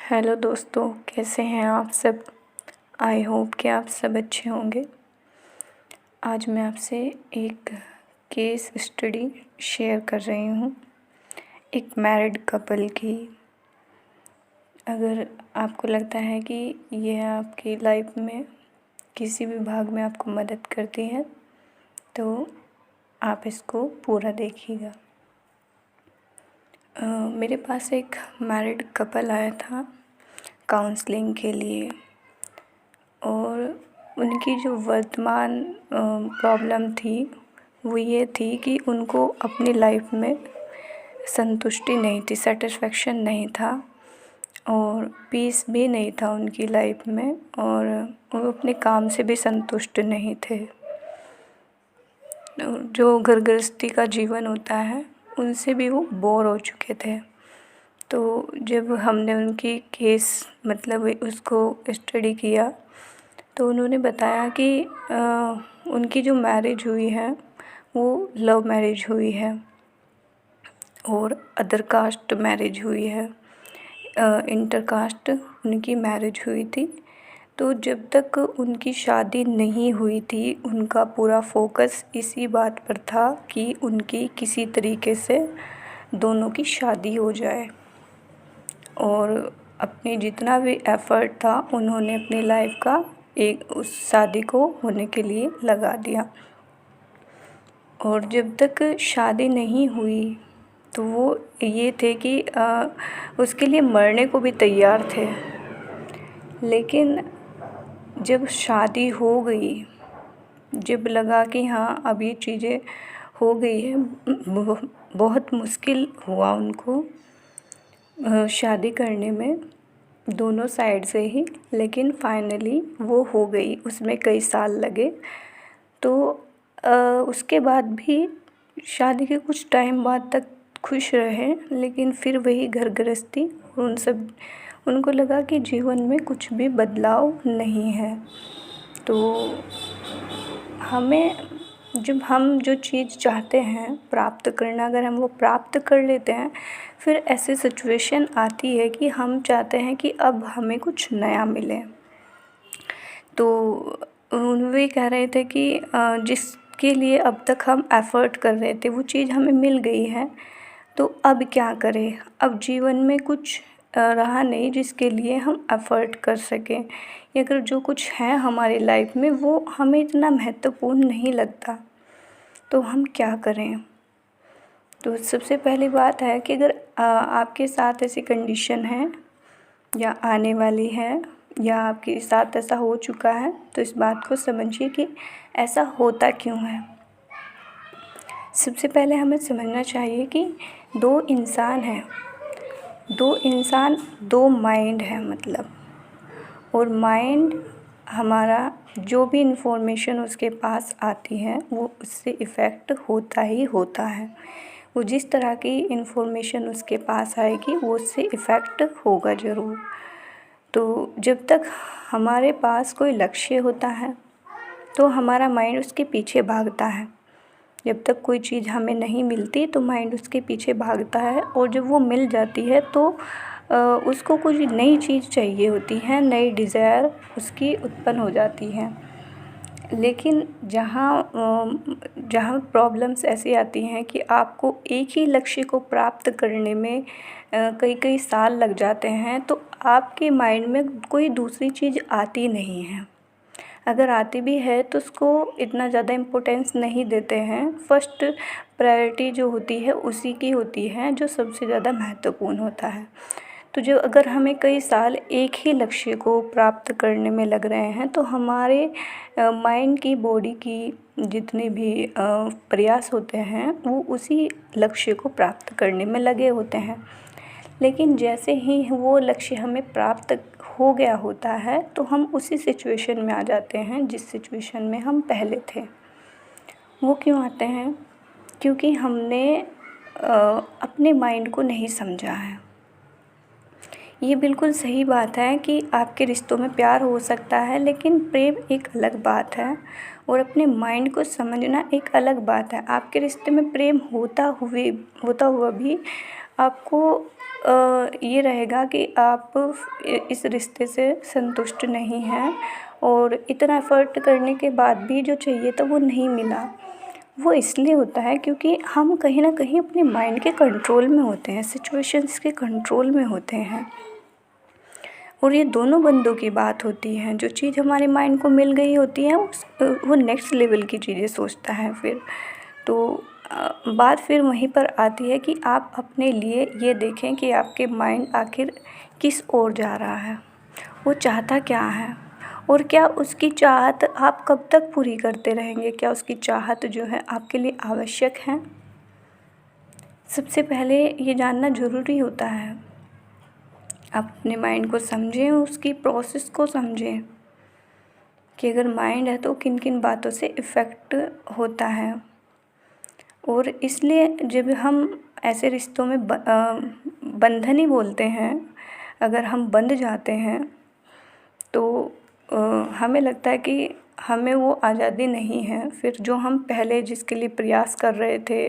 Hello दोस्तों, कैसे हैं आप सब। आई होप कि आप सब अच्छे होंगे। आज मैं आपसे एक केस स्टडी शेयर कर रही हूँ, एक मैरिड कपल की। अगर आपको लगता है कि यह आपकी लाइफ में किसी भी भाग में आपको मदद करती है तो आप इसको पूरा देखिएगा। मेरे पास एक मैरिड कपल आया था काउंसलिंग के लिए, और उनकी जो वर्तमान प्रॉब्लम थी वो ये थी कि उनको अपनी लाइफ में संतुष्टि नहीं थी, सेटिस्फेक्शन नहीं था और पीस भी नहीं था उनकी लाइफ में, और वो अपने काम से भी संतुष्ट नहीं थे। जो घर गृहस्थी का जीवन होता है उनसे भी वो बोर हो चुके थे। तो जब हमने उनकी केस उसको स्टडी किया तो उन्होंने बताया कि उनकी जो मैरिज हुई है वो लव मैरिज हुई है और अदर कास्ट मैरिज हुई है, इंटर कास्ट उनकी मैरिज हुई थी। तो जब तक उनकी शादी नहीं हुई थी उनका पूरा फोकस इसी बात पर था कि उनकी किसी तरीके से दोनों की शादी हो जाए, और अपनी जितना भी एफ़र्ट था उन्होंने अपनी लाइफ का एक उस शादी को होने के लिए लगा दिया। और जब तक शादी नहीं हुई तो वो ये थे कि उसके लिए मरने को भी तैयार थे। लेकिन जब शादी हो गई, जब लगा कि हाँ अब ये चीज़ें हो गई है, बहुत मुश्किल हुआ उनको शादी करने में दोनों साइड से ही, लेकिन फाइनली वो हो गई। उसमें कई साल लगे। तो उसके बाद भी शादी के कुछ टाइम बाद तक खुश रहे, लेकिन फिर वही घर गृहस्थी उनको लगा कि जीवन में कुछ भी बदलाव नहीं है। तो जब हम जो चीज़ चाहते हैं प्राप्त करना, अगर हम वो प्राप्त कर लेते हैं, फिर ऐसी सिचुएशन आती है कि हम चाहते हैं कि अब हमें कुछ नया मिले। तो वे कह रहे थे कि जिसके लिए अब तक हम एफ़र्ट कर रहे थे वो चीज़ हमें मिल गई है, तो अब क्या करें। अब जीवन में कुछ रहा नहीं जिसके लिए हम एफ़र्ट कर सकें, या अगर जो कुछ है हमारी लाइफ में वो हमें इतना महत्वपूर्ण नहीं लगता, तो हम क्या करें। तो सबसे पहली बात है कि अगर आपके साथ ऐसी कंडीशन है या आने वाली है या आपके साथ ऐसा हो चुका है, तो इस बात को समझिए कि ऐसा होता क्यों है। सबसे पहले हमें समझना चाहिए कि दो इंसान हैं, दो माइंड है और माइंड हमारा जो भी इन्फॉर्मेशन उसके पास आती है वो उससे इफ़ेक्ट होता ही होता है। वो जिस तरह की इन्फॉर्मेशन उसके पास आएगी वो उससे इफ़ेक्ट होगा ज़रूर। तो जब तक हमारे पास कोई लक्ष्य होता है तो हमारा माइंड उसके पीछे भागता है। जब तक कोई चीज़ हमें नहीं मिलती तो माइंड उसके पीछे भागता है, और जब वो मिल जाती है तो उसको कुछ नई चीज़ चाहिए होती है, नई डिज़ायर उसकी उत्पन्न हो जाती है। लेकिन जहाँ प्रॉब्लम्स ऐसी आती हैं कि आपको एक ही लक्ष्य को प्राप्त करने में कई कई साल लग जाते हैं, तो आपके माइंड में कोई दूसरी चीज़ आती नहीं है। अगर आती भी है तो उसको इतना ज़्यादा इम्पोर्टेंस नहीं देते हैं। फर्स्ट प्रायोरिटी जो होती है उसी की होती है जो सबसे ज़्यादा महत्वपूर्ण होता है। तो जो अगर हमें कई साल एक ही लक्ष्य को प्राप्त करने में लग रहे हैं तो हमारे माइंड की, बॉडी की जितने भी प्रयास होते हैं वो उसी लक्ष्य को प्राप्त करने में लगे होते हैं। लेकिन जैसे ही वो लक्ष्य हमें प्राप्त हो गया होता है तो हम उसी सिचुएशन में आ जाते हैं जिस सिचुएशन में हम पहले थे। वो क्यों आते हैं? क्योंकि हमने अपने माइंड को नहीं समझा है। ये बिल्कुल सही बात है कि आपके रिश्तों में प्यार हो सकता है, लेकिन प्रेम एक अलग बात है और अपने माइंड को समझना एक अलग बात है। आपके रिश्ते में प्रेम होता हुआ भी आपको ये रहेगा कि आप इस रिश्ते से संतुष्ट नहीं हैं और इतना एफ़र्ट करने के बाद भी जो चाहिए था वो नहीं मिला। वो इसलिए होता है क्योंकि हम कहीं न कहीं अपने माइंड के कंट्रोल में होते हैं, सिचुएशंस के कंट्रोल में होते हैं। और ये दोनों बंदों की बात होती है, जो चीज़ हमारे माइंड को मिल गई होती है वो नेक्स्ट लेवल की चीज़ें सोचता है फिर। तो बात फिर वहीं पर आती है कि आप अपने लिए ये देखें कि आपके माइंड आखिर किस ओर जा रहा है, वो चाहता क्या है और क्या उसकी चाहत आप कब तक पूरी करते रहेंगे, क्या उसकी चाहत जो है आपके लिए आवश्यक है। सबसे पहले ये जानना ज़रूरी होता है। आप अपने माइंड को समझें, उसकी प्रोसेस को समझें कि अगर माइंड है तो किन किन बातों से इफ़ेक्ट होता है। और इसलिए जब हम ऐसे रिश्तों में बंधन ही बोलते हैं, अगर हम बंध जाते हैं तो हमें लगता है कि हमें वो आज़ादी नहीं है। फिर जो हम पहले जिसके लिए प्रयास कर रहे थे,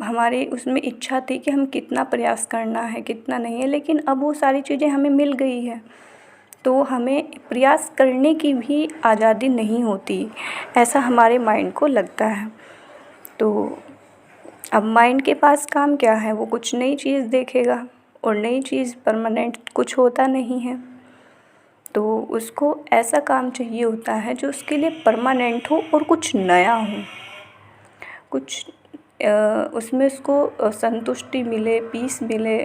हमारी उसमें इच्छा थी कि हम कितना प्रयास करना है कितना नहीं है, लेकिन अब वो सारी चीज़ें हमें मिल गई है तो हमें प्रयास करने की भी आज़ादी नहीं होती, ऐसा हमारे माइंड को लगता है। तो अब माइंड के पास काम क्या है, वो कुछ नई चीज़ देखेगा और नई चीज़ परमानेंट कुछ होता नहीं है। तो उसको ऐसा काम चाहिए होता है जो उसके लिए परमानेंट हो और कुछ नया हो, कुछ उसमें उसको संतुष्टि मिले, पीस मिले।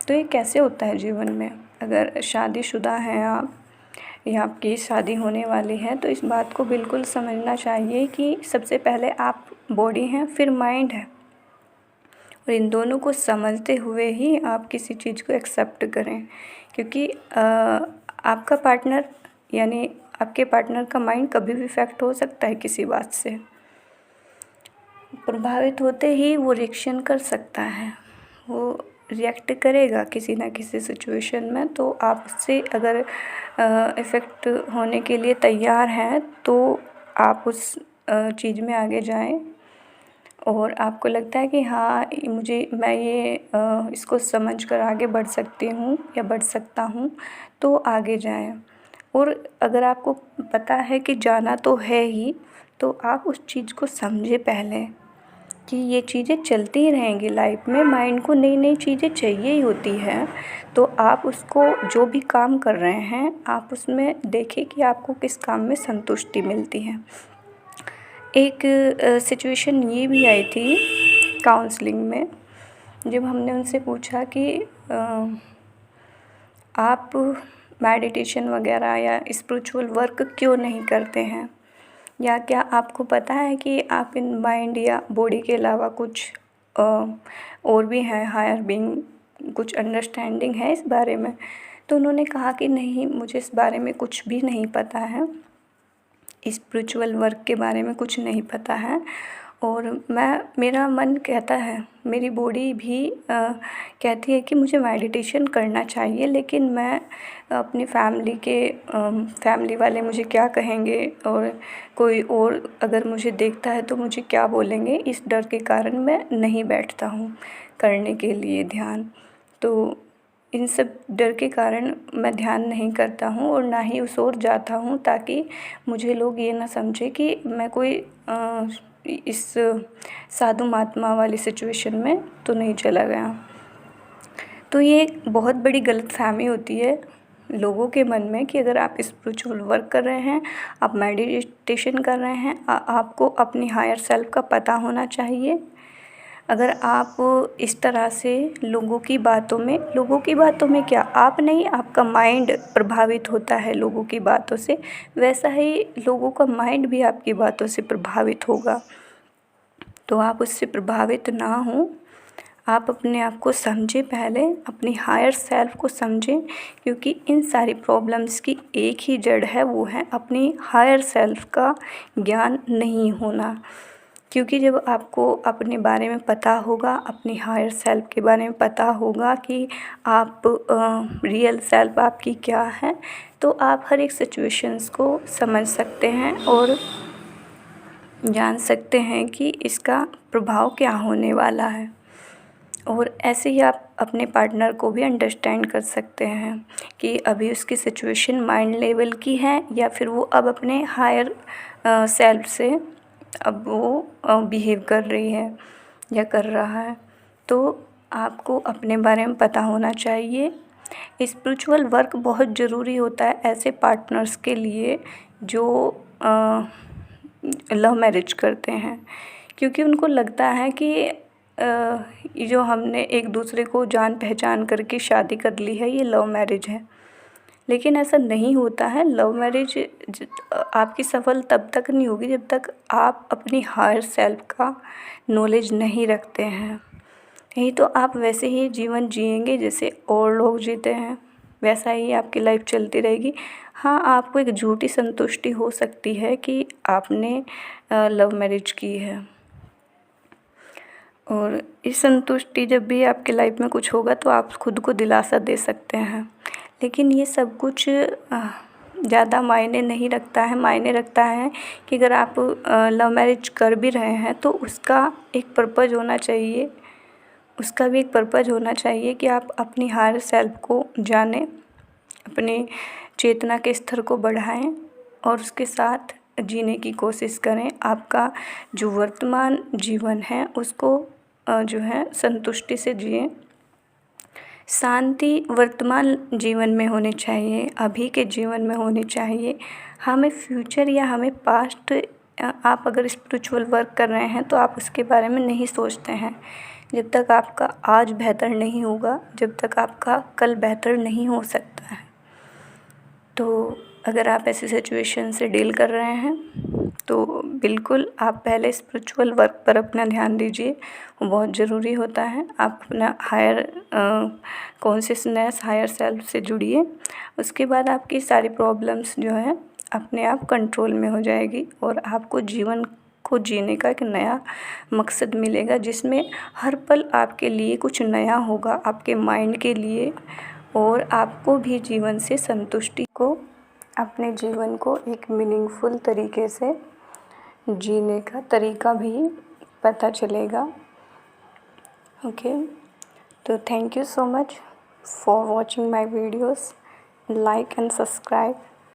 तो ये कैसे होता है जीवन में, अगर शादीशुदा हैं आप या आपकी शादी होने वाली है तो इस बात को बिल्कुल समझना चाहिए कि सबसे पहले आप बॉडी हैं, फिर माइंड है, और इन दोनों को समझते हुए ही आप किसी चीज़ को एक्सेप्ट करें। क्योंकि आपका पार्टनर यानी आपके पार्टनर का माइंड कभी भी इफ़ेक्ट हो सकता है किसी बात से, प्रभावित होते ही वो रिएक्शन कर सकता है, वो रिएक्ट करेगा किसी ना किसी सिचुएशन में। तो आप उससे अगर इफ़ेक्ट होने के लिए तैयार हैं तो आप उस चीज़ में आगे जाएं और आपको लगता है कि हाँ मैं ये इसको समझ कर आगे बढ़ सकती हूँ या बढ़ सकता हूँ, तो आगे जाएं। और अगर आपको पता है कि जाना तो है ही, तो आप उस चीज़ को समझें पहले कि ये चीज़ें चलती ही रहेंगी लाइफ में, माइंड को नई नई चीज़ें चाहिए ही होती है। तो आप उसको जो भी काम कर रहे हैं आप उसमें देखें कि आपको किस काम में संतुष्टि मिलती है। एक सिचुएशन ये भी आई थी काउंसलिंग में, जब हमने उनसे पूछा कि आप मेडिटेशन वगैरह या स्पिरिचुअल वर्क क्यों नहीं करते हैं, या क्या आपको पता है कि आप इन माइंड या बॉडी के अलावा कुछ और भी हैं, हायर बीइंग, कुछ अंडरस्टैंडिंग है इस बारे में। तो उन्होंने कहा कि नहीं, मुझे इस बारे में कुछ भी नहीं पता है, स्पिरिचुअल वर्क के बारे में कुछ नहीं पता है। और मेरा मन कहता है, मेरी बॉडी भी कहती है कि मुझे मेडिटेशन करना चाहिए, लेकिन मैं अपनी फैमिली वाले मुझे क्या कहेंगे और कोई और अगर मुझे देखता है तो मुझे क्या बोलेंगे, इस डर के कारण मैं नहीं बैठता हूँ करने के लिए ध्यान। तो इन सब डर के कारण मैं ध्यान नहीं करता हूँ और ना ही उस ओर जाता हूँ, ताकि मुझे लोग ये ना समझे कि मैं कोई इस साधु महात्मा वाली सिचुएशन में तो नहीं चला गया। तो ये एक बहुत बड़ी गलतफ़हमी होती है लोगों के मन में कि अगर आप स्पिरिचुअल वर्क कर रहे हैं, आप मेडिटेशन कर रहे हैं, आपको अपनी हायर सेल्फ का पता होना चाहिए। अगर आप इस तरह से लोगों की बातों में क्या, आप नहीं, आपका माइंड प्रभावित होता है लोगों की बातों से, वैसा ही लोगों का माइंड भी आपकी बातों से प्रभावित होगा। तो आप उससे प्रभावित ना हों, आप अपने आप को समझें, पहले अपनी हायर सेल्फ को समझें, क्योंकि इन सारी प्रॉब्लम्स की एक ही जड़ है, वो है अपनी हायर सेल्फ का ज्ञान नहीं होना। क्योंकि जब आपको अपने बारे में पता होगा, अपनी हायर सेल्फ के बारे में पता होगा कि आप रियल सेल्फ आपकी क्या है, तो आप हर एक सिचुएशंस को समझ सकते हैं और जान सकते हैं कि इसका प्रभाव क्या होने वाला है। और ऐसे ही आप अपने पार्टनर को भी अंडरस्टैंड कर सकते हैं कि अभी उसकी सिचुएशन माइंड लेवल की है या फिर वो अब अपने हायर सेल्फ से अब वो बिहेव कर रही है या कर रहा है। तो आपको अपने बारे में पता होना चाहिए। स्पिरिचुअल वर्क बहुत ज़रूरी होता है ऐसे पार्टनर्स के लिए जो लव मैरिज करते हैं, क्योंकि उनको लगता है कि ये जो हमने एक दूसरे को जान पहचान करके शादी कर ली है ये लव मैरिज है। लेकिन ऐसा नहीं होता है। लव मैरिज आपकी सफल तब तक नहीं होगी जब तक आप अपनी हायर सेल्फ का नॉलेज नहीं रखते हैं। नहीं तो आप वैसे ही जीवन जिएंगे जैसे और लोग जीते हैं, वैसा ही आपकी लाइफ चलती रहेगी। हाँ, आपको एक झूठी संतुष्टि हो सकती है कि आपने लव मैरिज की है, और इस संतुष्टि जब भी आपकी लाइफ में कुछ होगा तो आप खुद को दिलासा दे सकते हैं। लेकिन ये सब कुछ ज़्यादा मायने नहीं रखता है। मायने रखता है कि अगर आप लव मैरिज कर भी रहे हैं तो उसका एक पर्पज़ होना चाहिए। उसका भी एक पर्पज़ होना चाहिए कि आप अपनी हायर सेल्फ को जानें, अपने चेतना के स्तर को बढ़ाएं और उसके साथ जीने की कोशिश करें। आपका जो वर्तमान जीवन है उसको जो है संतुष्टि से जिएं। शांति वर्तमान जीवन में होनी चाहिए, अभी के जीवन में होनी चाहिए। हमें फ्यूचर या हमें पास्ट, आप अगर स्पिरिचुअल वर्क कर रहे हैं तो आप उसके बारे में नहीं सोचते हैं। जब तक आपका आज बेहतर नहीं होगा, जब तक आपका कल बेहतर नहीं हो सकता है। तो अगर आप ऐसी सिचुएशन से डील कर रहे हैं तो बिल्कुल आप पहले स्पिरिचुअल वर्क पर अपना ध्यान दीजिए, वो बहुत ज़रूरी होता है। आप अपना हायर कॉन्शियसनेस, हायर सेल्फ से जुड़िए। उसके बाद आपकी सारी प्रॉब्लम्स जो है अपने आप कंट्रोल में हो जाएगी और आपको जीवन को जीने का एक नया मकसद मिलेगा, जिसमें हर पल आपके लिए कुछ नया होगा, आपके माइंड के लिए। और आपको भी जीवन से संतुष्टि को, अपने जीवन को एक मीनिंगफुल तरीके से जीने का तरीका भी पता चलेगा। ओके, तो thank you so much for watching my videos. Like and subscribe.